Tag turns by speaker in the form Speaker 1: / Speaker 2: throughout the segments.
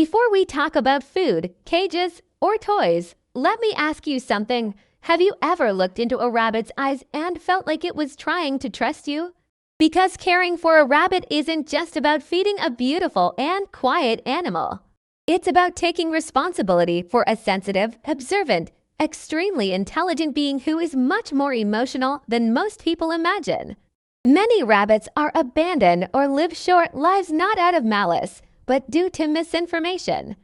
Speaker 1: Before we talk about food, cages, or toys, let me ask you something. Have you ever looked into a rabbit's eyes and felt like it was trying to trust you? Because caring for a rabbit isn't just about feeding a beautiful and quiet animal. It's about taking responsibility for a sensitive, observant, extremely intelligent being who is much more emotional than most people imagine. Many rabbits are abandoned or live short lives not out of malice, but due to misinformation.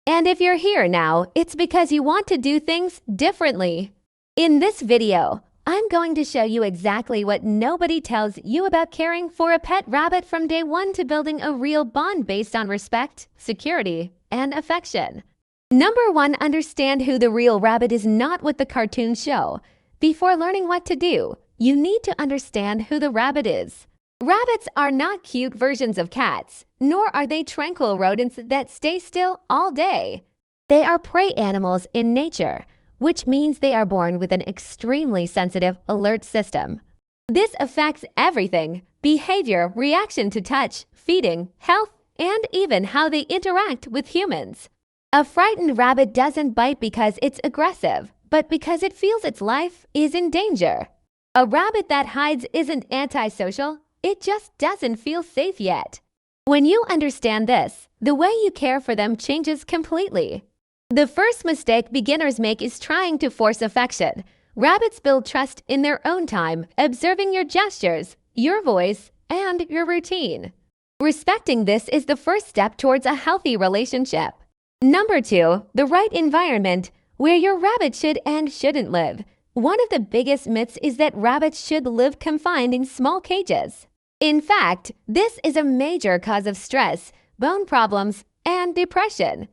Speaker 1: And if you're here now, it's because you want to do things differently. In this video, I'm going to show you exactly what nobody tells you about caring for a pet rabbit from day one to building a real bond based on respect, security, and affection. Number 1, understand who the real rabbit is, not what the cartoons show. Before learning what to do, you need to understand who the rabbit is. Rabbits are not cute versions of cats, nor are they tranquil rodents that stay still all day. They are prey animals in nature, which means they are born with an extremely sensitive, alert system. This affects everything: behavior, reaction to touch, feeding, health, and even how they interact with humans. A frightened rabbit doesn't bite because it's aggressive, but because it feels its life is in danger. A rabbit that hides isn't antisocial, it just doesn't feel safe yet. When you understand this, the way you care for them changes completely. The first mistake beginners make is trying to force affection. Rabbits build trust in their own time, observing your gestures, your voice, and your routine. Respecting this is the first step towards a healthy relationship. Number 2, the right environment, where your rabbit should and shouldn't live. One of the biggest myths is that rabbits should live confined in small cages. In fact, this is a major cause of stress, bone problems, and depression.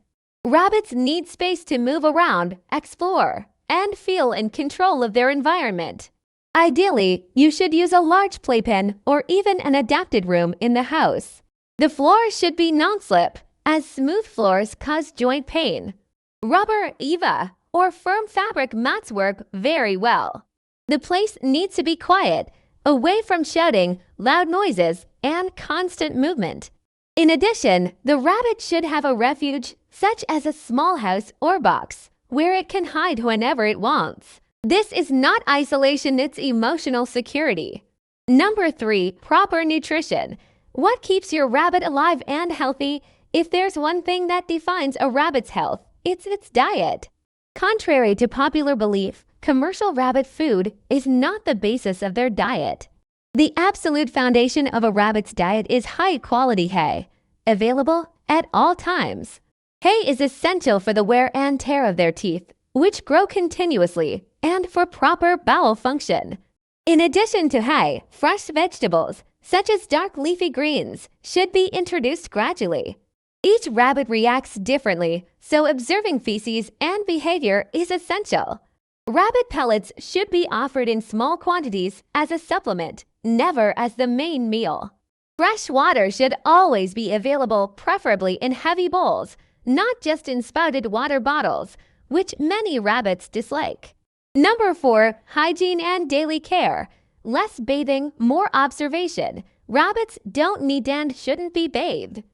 Speaker 1: Rabbits need space to move around, explore, and feel in control of their environment. Ideally, you should use a large playpen or even an adapted room in the house. The floor should be non-slip, as smooth floors cause joint pain. Rubber, EVA, or firm fabric mats work very well. The place needs to be quiet, away from shouting, loud noises, and constant movement. In addition, the rabbit should have a refuge, such as a small house or box, where it can hide whenever it wants. This is not isolation, it's emotional security. Number 3, proper nutrition. What keeps your rabbit alive and healthy? If there's one thing that defines a rabbit's health, it's its diet. Contrary to popular belief, commercial rabbit food is not the basis of their diet. The absolute foundation of a rabbit's diet is high-quality hay, available at all times. Hay is essential for the wear and tear of their teeth, which grow continuously, and for proper bowel function. In addition to hay, fresh vegetables, such as dark leafy greens, should be introduced gradually. Each rabbit reacts differently, so observing feces and behavior is essential. Rabbit pellets should be offered in small quantities as a supplement, never as the main meal. Fresh water should always be available, preferably in heavy bowls, not just in spouted water bottles, which many rabbits dislike. Number 4, hygiene and daily care. Less bathing, more observation. Rabbits don't need and shouldn't be bathed.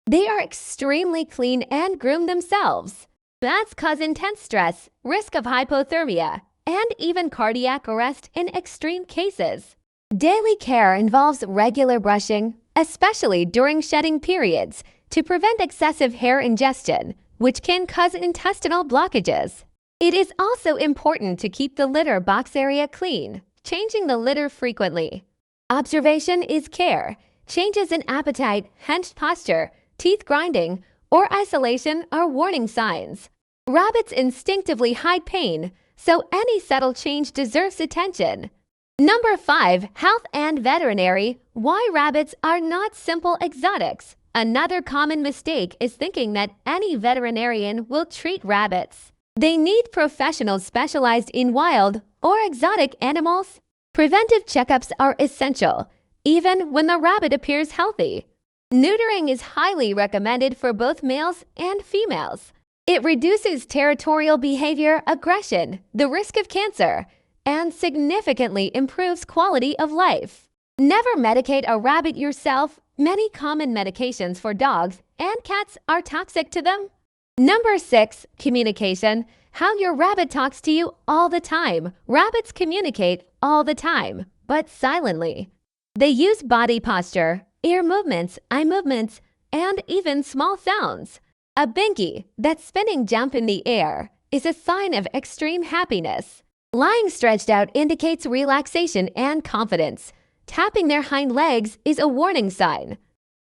Speaker 1: They are extremely clean and groom themselves. Baths cause intense stress, risk of hypothermia, and even cardiac arrest in extreme cases. Daily care involves regular brushing, especially during shedding periods, to prevent excessive hair ingestion, which can cause intestinal blockages. It is also important to keep the litter box area clean, changing the litter frequently. Observation is care. Changes in appetite, hunched posture, teeth grinding, or isolation are warning signs. Rabbits instinctively hide pain, so any subtle change deserves attention. Number 5, health and veterinary. Why rabbits are not simple exotics. Another common mistake is thinking that any veterinarian will treat rabbits. They need professionals specialized in wild or exotic animals. Preventive checkups are essential, even when the rabbit appears healthy. Neutering is highly recommended for both males and females. It reduces territorial behavior, aggression, the risk of cancer, and significantly improves quality of life. Never medicate a rabbit yourself. Many common medications for dogs and cats are toxic to them? Number 6. Communication. How your rabbit talks to you all the time. Rabbits communicate all the time, but silently. They use body posture, ear movements, eye movements, and even small sounds. A binky, that spinning jump in the air, is a sign of extreme happiness. Lying stretched out indicates relaxation and confidence. Tapping their hind legs is a warning sign.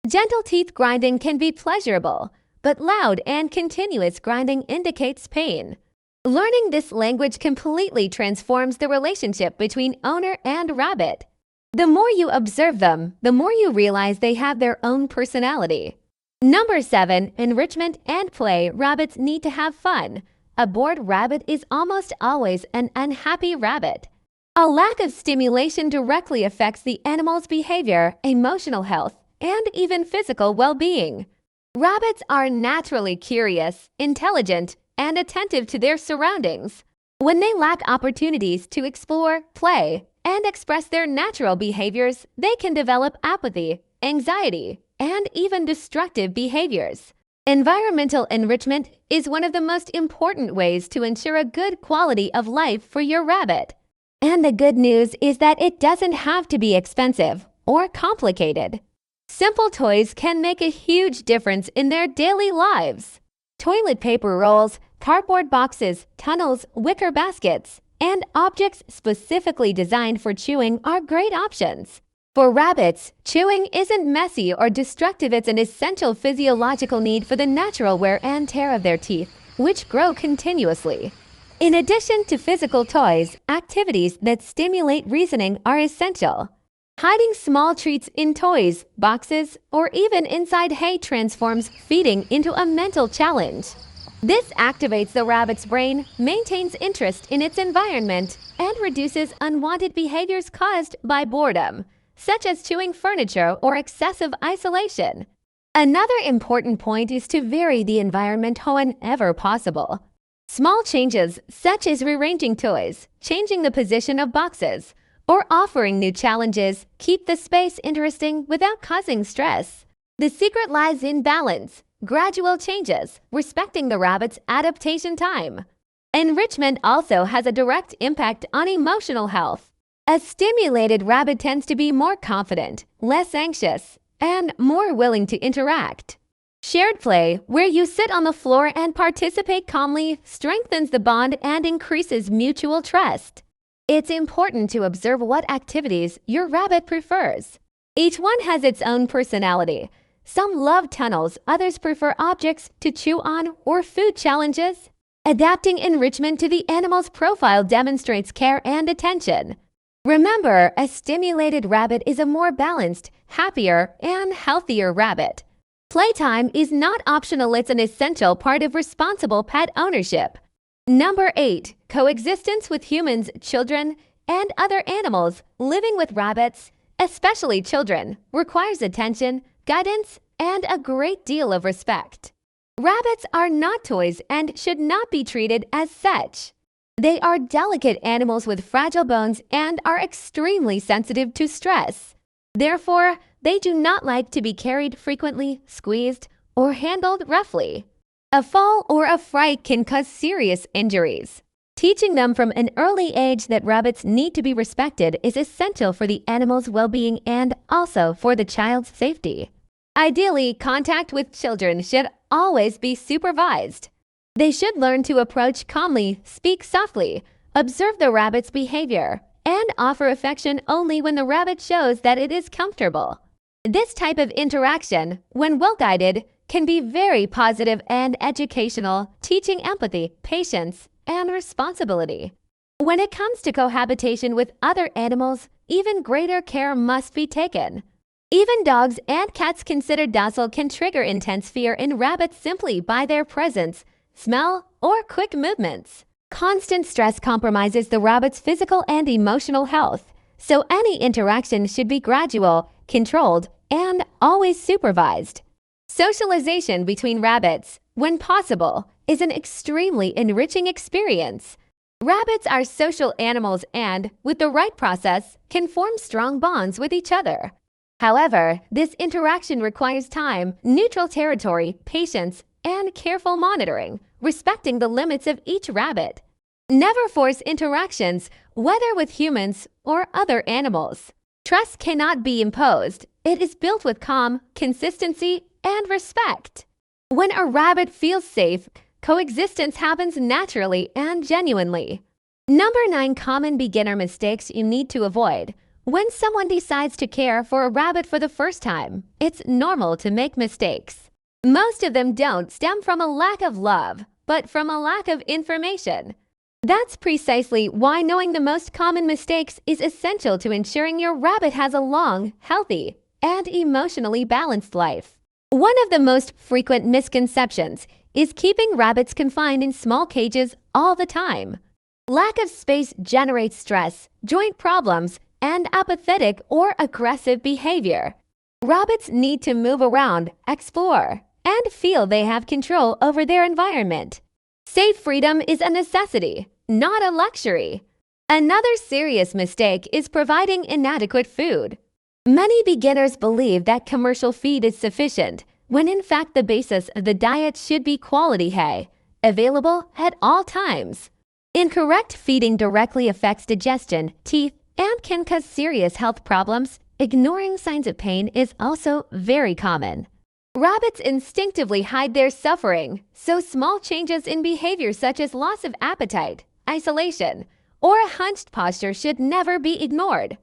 Speaker 1: Gentle teeth grinding can be pleasurable, but loud and continuous grinding indicates pain. Learning this language completely transforms the relationship between owner and rabbit. The more you observe them, the more you realize they have their own personality. Number 7. Enrichment and play. Rabbits need to have fun. A bored rabbit is almost always an unhappy rabbit. A lack of stimulation directly affects the animal's behavior, emotional health, and even physical well-being. Rabbits are naturally curious, intelligent, and attentive to their surroundings. When they lack opportunities to explore, play, and express their natural behaviors, they can develop apathy, anxiety, and even destructive behaviors. Environmental enrichment is one of the most important ways to ensure a good quality of life for your rabbit. And the good news is that it doesn't have to be expensive or complicated. Simple toys can make a huge difference in their daily lives. Toilet paper rolls, cardboard boxes, tunnels, wicker baskets, and objects specifically designed for chewing are great options. For rabbits, chewing isn't messy or destructive. It's an essential physiological need for the natural wear and tear of their teeth, which grow continuously. In addition to physical toys, activities that stimulate reasoning are essential. Hiding small treats in toys, boxes, or even inside hay transforms feeding into a mental challenge. This activates the rabbit's brain, maintains interest in its environment, and reduces unwanted behaviors caused by boredom, such as chewing furniture or excessive isolation. Another important point is to vary the environment whenever possible. Small changes, such as rearranging toys, changing the position of boxes, or offering new challenges, keep the space interesting without causing stress. The secret lies in balance, gradual changes, respecting the rabbit's adaptation time. Enrichment also has a direct impact on emotional health. A stimulated rabbit tends to be more confident, less anxious, and more willing to interact. Shared play, where you sit on the floor and participate calmly, strengthens the bond and increases mutual trust. It's important to observe what activities your rabbit prefers. Each one has its own personality. Some love tunnels, others prefer objects to chew on or food challenges. Adapting enrichment to the animal's profile demonstrates care and attention. Remember, a stimulated rabbit is a more balanced, happier, and healthier rabbit. Playtime is not optional, it's an essential part of responsible pet ownership. Number 8. Coexistence with humans, children, and other animals. Living with rabbits, especially children, requires attention, guidance, and a great deal of respect. Rabbits are not toys and should not be treated as such. They are delicate animals with fragile bones and are extremely sensitive to stress. Therefore, they do not like to be carried frequently, squeezed, or handled roughly. A fall or a fright can cause serious injuries. Teaching them from an early age that rabbits need to be respected is essential for the animal's well-being and also for the child's safety. Ideally, contact with children should always be supervised. They should learn to approach calmly, speak softly, observe the rabbit's behavior, and offer affection only when the rabbit shows that it is comfortable. This type of interaction, when well-guided, can be very positive and educational, teaching empathy, patience, and responsibility. When it comes to cohabitation with other animals, even greater care must be taken. Even dogs and cats considered docile can trigger intense fear in rabbits simply by their presence, smell, or quick movements. Constant stress compromises the rabbit's physical and emotional health, so any interaction should be gradual, controlled, and always supervised. Socialization between rabbits, when possible, is an extremely enriching experience. Rabbits are social animals and, with the right process, can form strong bonds with each other. However, this interaction requires time, neutral territory, patience, and careful monitoring, respecting the limits of each rabbit. Never force interactions, whether with humans or other animals. Trust cannot be imposed. It is built with calm, consistency, and respect. When a rabbit feels safe, coexistence happens naturally and genuinely. Number 9 common beginner mistakes you need to avoid. When someone decides to care for a rabbit for the first time, it's normal to make mistakes. Most of them don't stem from a lack of love, but from a lack of information. That's precisely why knowing the most common mistakes is essential to ensuring your rabbit has a long, healthy, and emotionally balanced life. One of the most frequent misconceptions is keeping rabbits confined in small cages all the time. Lack of space generates stress, joint problems, and apathetic or aggressive behavior. Rabbits need to move around, explore, and feel they have control over their environment. Safe freedom is a necessity, not a luxury. Another serious mistake is providing inadequate food. Many beginners believe that commercial feed is sufficient, when in fact the basis of the diet should be quality hay, available at all times. Incorrect feeding directly affects digestion, teeth, and can cause serious health problems. Ignoring signs of pain is also very common. Rabbits instinctively hide their suffering, so small changes in behavior such as loss of appetite, isolation, or a hunched posture should never be ignored.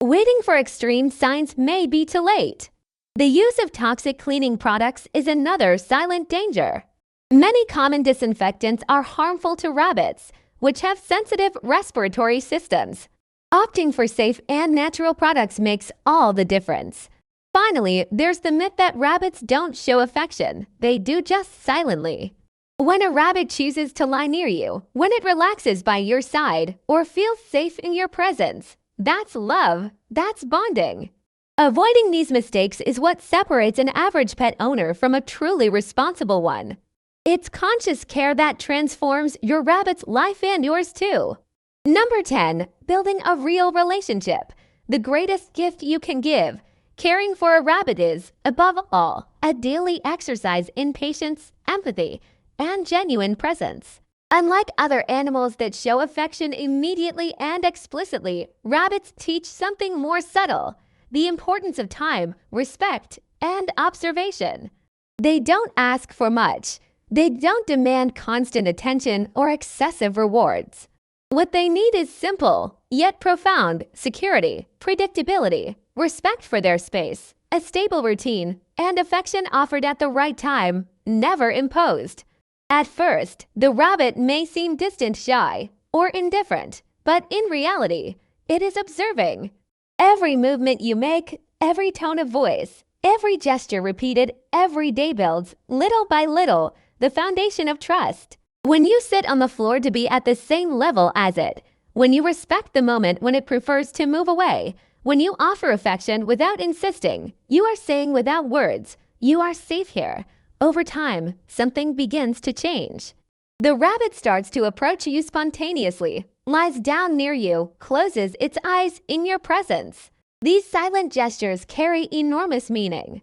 Speaker 1: Waiting for extreme signs may be too late. The use of toxic cleaning products is another silent danger. Many common disinfectants are harmful to rabbits, which have sensitive respiratory systems. Opting for safe and natural products makes all the difference. Finally, there's the myth that rabbits don't show affection. They do, just silently. When a rabbit chooses to lie near you, when it relaxes by your side, or feels safe in your presence, that's love. That's bonding. Avoiding these mistakes is what separates an average pet owner from a truly responsible one. It's conscious care that transforms your rabbit's life and yours too. Number 10, building a real relationship. The greatest gift you can give. Caring for a rabbit is, above all, a daily exercise in patience, empathy, and genuine presence. Unlike other animals that show affection immediately and explicitly, rabbits teach something more subtle: the importance of time, respect, and observation. They don't ask for much. They don't demand constant attention or excessive rewards. What they need is simple, yet profound, security, predictability, respect for their space, a stable routine, and affection offered at the right time, never imposed. At first, the rabbit may seem distant, shy, or indifferent, but in reality, it is observing. Every movement you make, every tone of voice, every gesture repeated every day builds, little by little, the foundation of trust. When you sit on the floor to be at the same level as it, when you respect the moment when it prefers to move away, when you offer affection without insisting, you are saying without words, you are safe here. Over time, something begins to change. The rabbit starts to approach you spontaneously, lies down near you, closes its eyes in your presence. These silent gestures carry enormous meaning.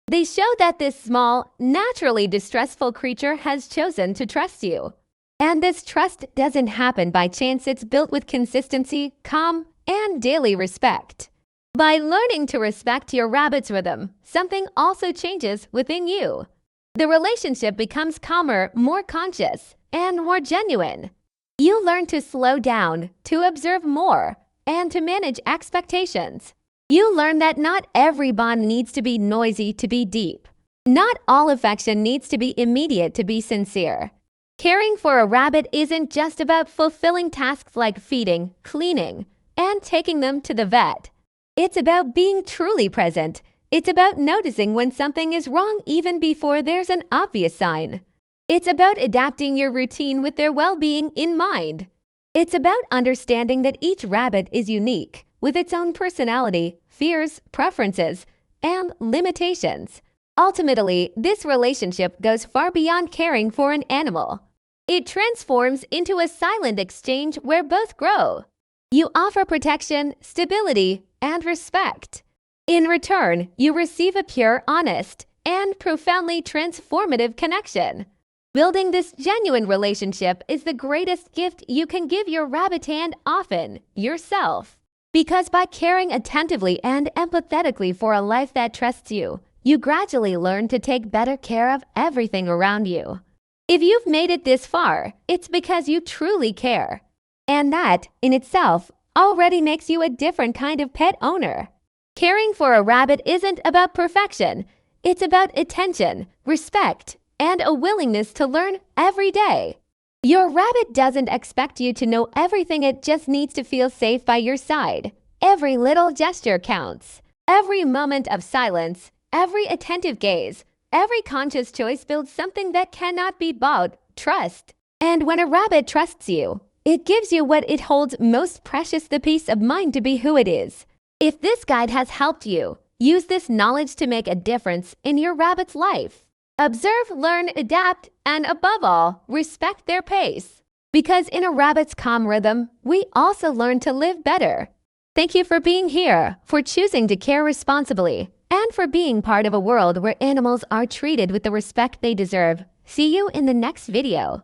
Speaker 1: They show that this small, naturally distressful creature has chosen to trust you. And this trust doesn't happen by chance. It's built with consistency, calm, and daily respect. By learning to respect your rabbit's rhythm, something also changes within you. The relationship becomes calmer, more conscious, and more genuine. You learn to slow down, to observe more, and to manage expectations. You learn that not every bond needs to be noisy to be deep. Not all affection needs to be immediate to be sincere. Caring for a rabbit isn't just about fulfilling tasks like feeding, cleaning, and taking them to the vet. It's about being truly present. It's about noticing when something is wrong even before there's an obvious sign. It's about adapting your routine with their well-being in mind. It's about understanding that each rabbit is unique, with its own personality, fears, preferences, and limitations. Ultimately, this relationship goes far beyond caring for an animal. It transforms into a silent exchange where both grow. You offer protection, stability, and respect. In return, you receive a pure, honest, and profoundly transformative connection. Building this genuine relationship is the greatest gift you can give your rabbit and often yourself. Because by caring attentively and empathetically for a life that trusts you, you gradually learn to take better care of everything around you. If you've made it this far, it's because you truly care. And that, in itself, already makes you a different kind of pet owner. Caring for a rabbit isn't about perfection. It's about attention, respect, and a willingness to learn every day. Your rabbit doesn't expect you to know everything, it just needs to feel safe by your side. Every little gesture counts. Every moment of silence, every attentive gaze, every conscious choice builds something that cannot be bought, trust. And when a rabbit trusts you, it gives you what it holds most precious, the peace of mind to be who it is. If this guide has helped you, use this knowledge to make a difference in your rabbit's life. Observe, learn, adapt, and above all, respect their pace. Because in a rabbit's calm rhythm, we also learn to live better. Thank you for being here, for choosing to care responsibly, and for being part of a world where animals are treated with the respect they deserve. See you in the next video.